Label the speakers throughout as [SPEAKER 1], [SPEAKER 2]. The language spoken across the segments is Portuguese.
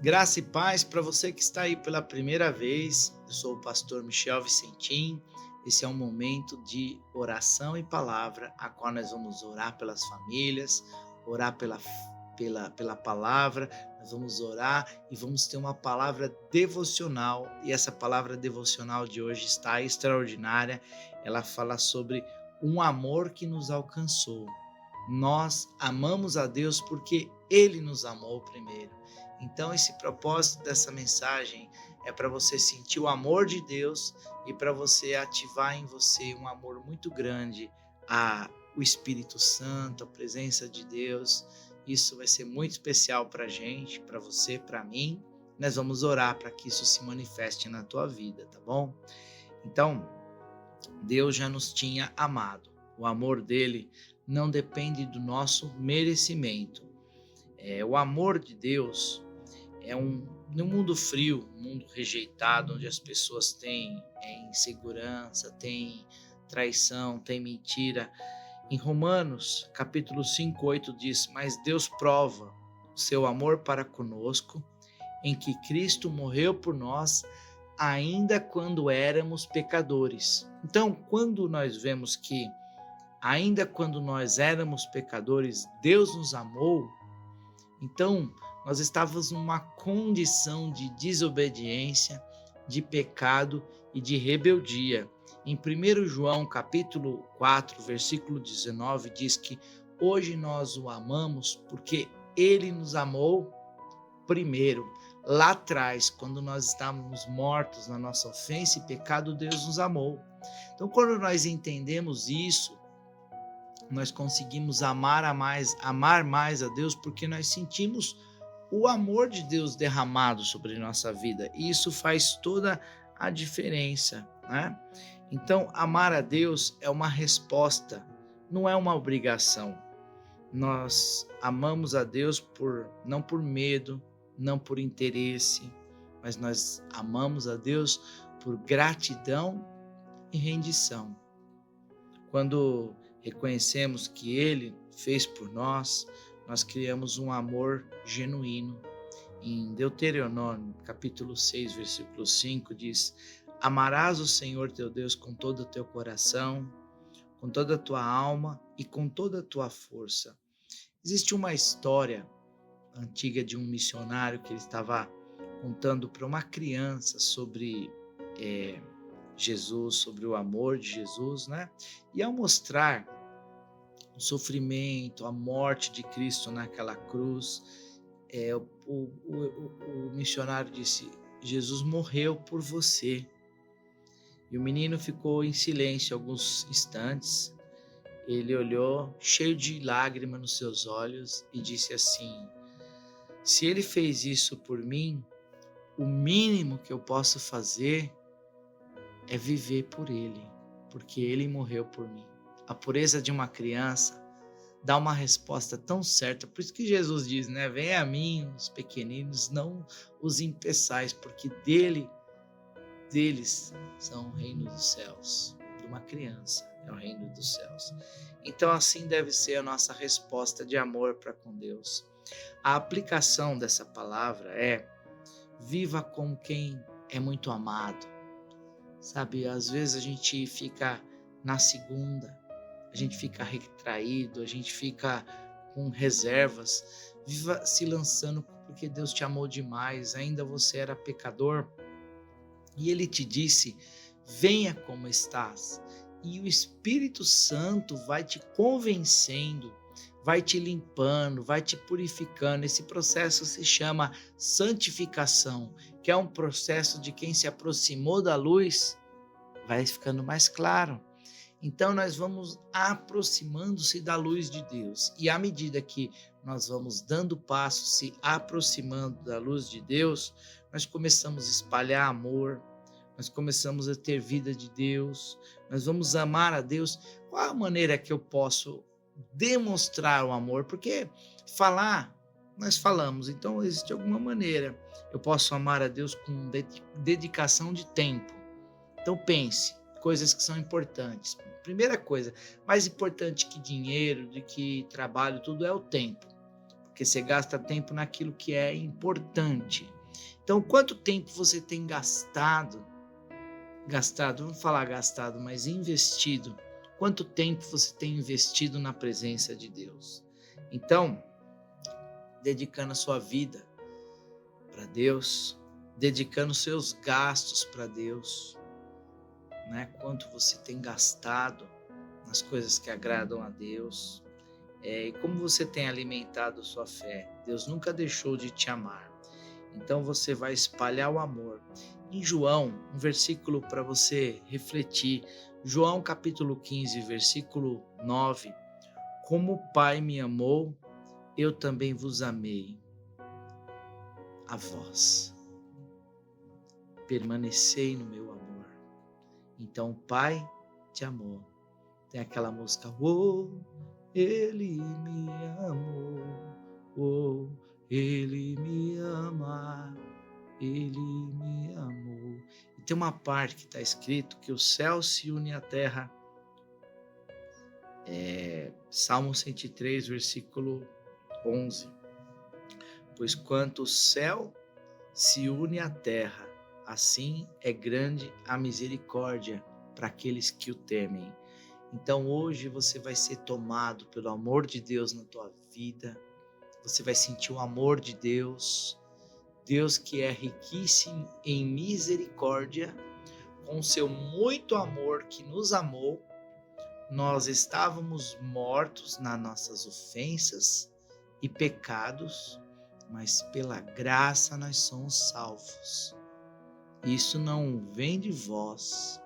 [SPEAKER 1] Graça e paz para você que está aí pela primeira vez. Eu sou o pastor Michel Vicentim. Esse é um momento de oração e palavra, a qual nós vamos orar pelas famílias, orar pela palavra, nós vamos orar e vamos ter uma palavra devocional. E essa palavra devocional de hoje está extraordinária. Ela fala sobre um amor que nos alcançou. Nós amamos a Deus porque Ele nos amou primeiro. Então, esse propósito dessa mensagem é para você sentir o amor de Deus e para você ativar em você um amor muito grande o Espírito Santo, a presença de Deus. Isso vai ser muito especial para a gente, para você, para mim. Nós vamos orar para que isso se manifeste na tua vida, tá bom? Então, Deus já nos tinha amado. O amor dele não depende do nosso merecimento. O amor de Deus num mundo frio, um mundo rejeitado, onde as pessoas têm insegurança, têm traição, têm mentira. Em Romanos, capítulo 5:8 diz: Mas Deus prova o seu amor para conosco, em que Cristo morreu por nós, ainda quando éramos pecadores. Então, quando nós vemos que, ainda quando nós éramos pecadores, Deus nos amou, então nós estávamos numa condição de desobediência, de pecado e de rebeldia. Em 1 João capítulo 4, versículo 19, diz que hoje nós o amamos porque ele nos amou primeiro. Lá atrás, quando nós estávamos mortos na nossa ofensa e pecado, Deus nos amou. Então, quando nós entendemos isso, nós conseguimos amar mais a Deus, porque nós sentimos o amor de Deus derramado sobre nossa vida. E isso faz toda a diferença, né? Então, amar a Deus é uma resposta, não é uma obrigação. Nós amamos a Deus não por medo, não por interesse, mas nós amamos a Deus por gratidão e rendição. Quando reconhecemos que Ele fez por nós, nós criamos um amor genuíno. Em Deuteronômio, capítulo 6, versículo 5, diz: Amarás o Senhor teu Deus com todo o teu coração, com toda a tua alma e com toda a tua força. Existe uma história antiga de um missionário que ele estava contando para uma criança sobre Jesus, sobre o amor de Jesus, né? E ao mostrar o sofrimento, a morte de Cristo naquela cruz, o missionário disse: Jesus morreu por você. E o menino ficou em silêncio alguns instantes. Ele olhou, cheio de lágrimas nos seus olhos, e disse assim: se ele fez isso por mim, o mínimo que eu posso fazer é viver por ele, porque ele morreu por mim. A pureza de uma criança dá uma resposta tão certa. Por isso que Jesus diz, né? Venha a mim, os pequeninos, não os impeçais, porque deles são o reino dos céus. De uma criança é o reino dos céus. Então assim deve ser a nossa resposta de amor para com Deus. A aplicação dessa palavra é: viva como quem é muito amado. Sabe, às vezes a gente fica na segunda, a gente fica retraído, a gente fica com reservas. Viva se lançando porque Deus te amou demais, ainda você era pecador e Ele te disse: venha como estás. E o Espírito Santo vai te convencendo, vai te limpando, vai te purificando. Esse processo se chama santificação, que é um processo de quem se aproximou da luz, vai ficando mais claro. Então nós vamos aproximando-se da luz de Deus. E à medida que nós vamos dando passos, se aproximando da luz de Deus, nós começamos a espalhar amor, nós começamos a ter vida de Deus, nós vamos amar a Deus. Qual a maneira que eu posso demonstrar o amor? Porque falar, nós falamos, então existe alguma maneira. Eu posso amar a Deus com dedicação de tempo. Então pense, coisas que são importantes. Primeira coisa, mais importante que dinheiro, de que trabalho, tudo é o tempo. porque você gasta tempo naquilo que é importante. Então, quanto tempo você tem gastado, vamos falar gastado, mas investido? Quanto tempo você tem investido na presença de Deus? Então, dedicando a sua vida para Deus, dedicando seus gastos para Deus, né? Quanto você tem gastado nas coisas que agradam a Deus, e como você tem alimentado sua fé. Deus nunca deixou de te amar, então você vai espalhar o amor. Em João, um versículo para você refletir, João capítulo 15, versículo 9, como o Pai me amou, eu também vos amei, a vós permanecei no meu amor. Então o Pai te amou. Tem aquela música, ele me amou, ele me ama, ele me amou. E tem uma parte que está escrito que o céu se une à terra, Salmo 103, versículo 11. Pois quanto o céu se une à terra, assim é grande a misericórdia para aqueles que o temem. Então hoje você vai ser tomado pelo amor de Deus na tua vida, você vai sentir o amor de Deus, Deus que é riquíssimo em misericórdia, com seu muito amor que nos amou. Nós estávamos mortos nas nossas ofensas e pecados, mas pela graça nós somos salvos. Isso não vem de vós,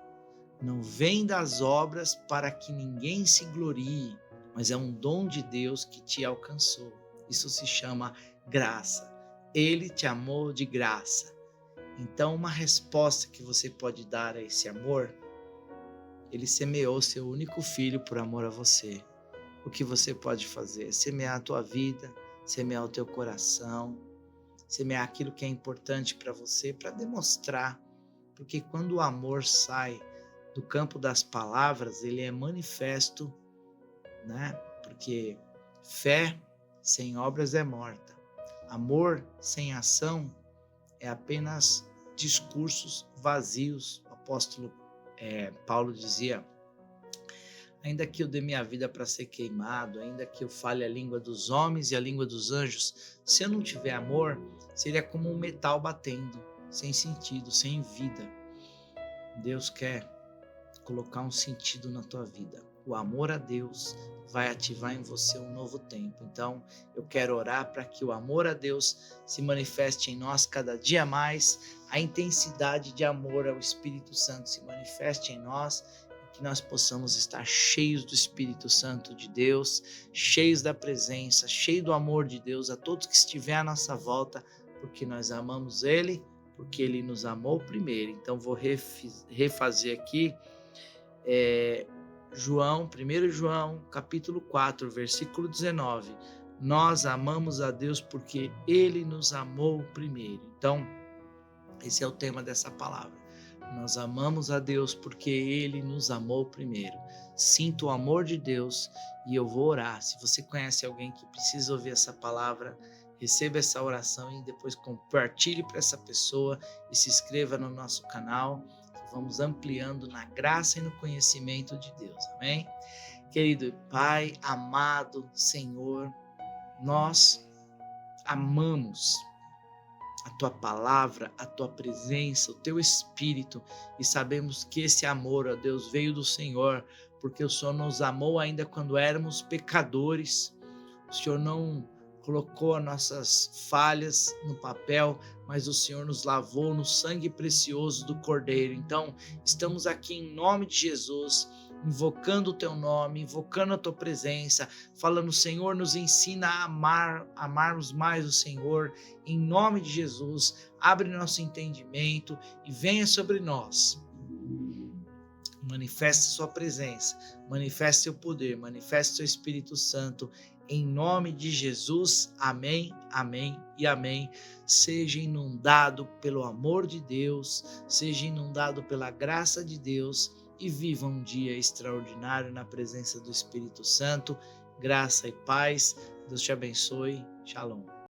[SPEAKER 1] não vem das obras para que ninguém se glorie, mas é um dom de Deus que te alcançou. Isso se chama graça. Ele te amou de graça. Então, uma resposta que você pode dar a esse amor, ele semeou seu único filho por amor a você. O que você pode fazer? Semear a tua vida, semear o teu coração, semear aquilo que é importante para você, para demonstrar. Porque quando o amor sai do campo das palavras, ele é manifesto, né? Porque fé sem obras é morta. Amor sem ação é apenas discursos vazios. O apóstolo Paulo dizia, ainda que eu dê minha vida para ser queimado, ainda que eu fale a língua dos homens e a língua dos anjos, se eu não tiver amor, seria como um metal batendo, sem sentido, sem vida. Deus quer colocar um sentido na tua vida. O amor a Deus vai ativar em você um novo tempo. Então, eu quero orar para que o amor a Deus se manifeste em nós cada dia mais, a intensidade de amor ao Espírito Santo se manifeste em nós, e que nós possamos estar cheios do Espírito Santo de Deus, cheios da presença, cheios do amor de Deus a todos que estiver à nossa volta, porque nós amamos Ele, porque Ele nos amou primeiro. Então, vou refazer aqui, 1 João, capítulo 4, versículo 19. Nós amamos a Deus porque Ele nos amou primeiro. Então, esse é o tema dessa palavra. Nós amamos a Deus porque Ele nos amou primeiro. Sinto o amor de Deus e eu vou orar. Se você conhece alguém que precisa ouvir essa palavra, receba essa oração e depois compartilhe para essa pessoa e se inscreva no nosso canal. Vamos ampliando na graça e no conhecimento de Deus, amém? Querido Pai, amado Senhor, nós amamos a Tua palavra, a Tua presença, o Teu Espírito, e sabemos que esse amor, ó Deus, veio do Senhor, porque o Senhor nos amou ainda quando éramos pecadores. O Senhor não colocou as nossas falhas no papel, mas o Senhor nos lavou no sangue precioso do Cordeiro. Então, estamos aqui em nome de Jesus, invocando o Teu nome, invocando a Tua presença, falando, Senhor, nos ensina a amarmos mais o Senhor, em nome de Jesus. Abre nosso entendimento e venha sobre nós. Manifesta Sua presença, manifesta Seu poder, manifesta Seu Espírito Santo, em nome de Jesus, amém, amém e amém. Seja inundado pelo amor de Deus, seja inundado pela graça de Deus e viva um dia extraordinário na presença do Espírito Santo. Graça e paz. Deus te abençoe. Shalom.